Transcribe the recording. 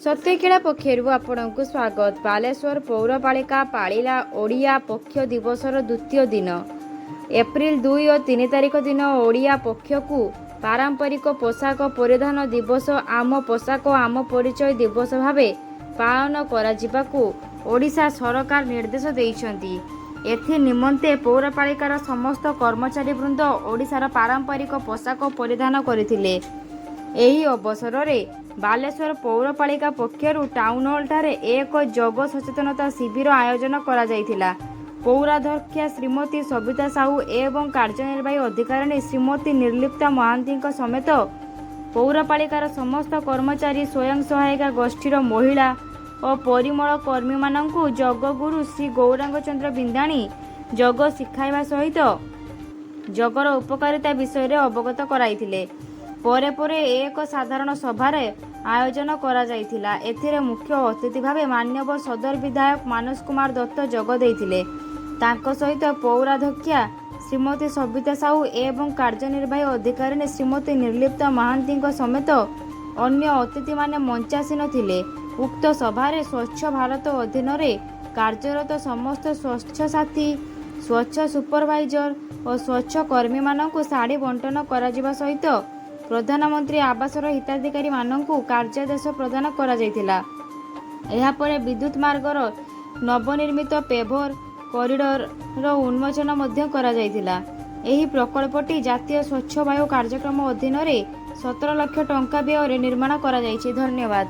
सत्यकेला पक्षर आपणक स्वागत। बालेश्वर पौरपालिका पालिला ओडिया पक्ष दिवसर द्वितीय दिन एप्रिल 2 और 3 तारिख दिन ओडिया पक्ष को पारंपरिक पोशाक परिधान दिवस आम पोशाक आम परिचय दिवस भावे पालन कराजिबाकू ओडिशा सरकार निर्देश देइछन्ती। एथि निमंते पौरपालिकार समस्त कर्मचारी वृंद ओडिशार पारंपरिक पोशाक परिधान करथिले। एही अवसर रे बालेश्वर पौरपालिका पक्षरु टाउन हॉल ठारे एक जग सचेतनता शिविर आयोजन करा जायथिला। पौराध्यक्षा श्रीमती सविता साहू एवं कार्यनिर्वाही अधिकारिणी श्रीमती निर्लिप्ता महांती समेत पौरपालिकार समस्त कर्मचारी स्वयं सहायिका गोष्ठीर महिला और परिमल कर्मी मानंकु जगगुरु श्री गौरांग चंद्र बिंदाणी जग शिखाइबा सहित जगर उपकारिता विषय रे अवगत कराइथिले। परे परे एक साधारण सभार आयोजन करा जायथिला। एथिरे मुख्य अतिथि भावे माननीय सदर विधायक मानस कुमार दत्त जग देइथिले। तांको सहित पौराध्यक्षा श्रीमती सविता साहू एवं कार्यनिर्वाही अधिकारिणी श्रीमती निर्लिप्ता महांती समेत अन्य अतिथि माने मंचासीन थिले। उक्त सभारे स्वच्छ भारत अधीन कार्यरत समस्त स्वच्छ साथी स्वच्छ सुपरवाइजर और स्वच्छ कर्मी मानंकु साड़ी बंटन करा सहित प्रधानमंत्री आवासर हिताधिकारी मानंकु कार्यादेश प्रदान करा जायथिला। एहा परे विद्युत मार्गर नवनिर्मित पेभर कॉरिडोर उन्मोचन मध्य करा जायथिला। एही प्रकल्पटी जातीय स्वच्छ वायु कार्यक्रम अधीन 17 लाख टंका व्यय निर्माण करा जायछि। धन्यवाद।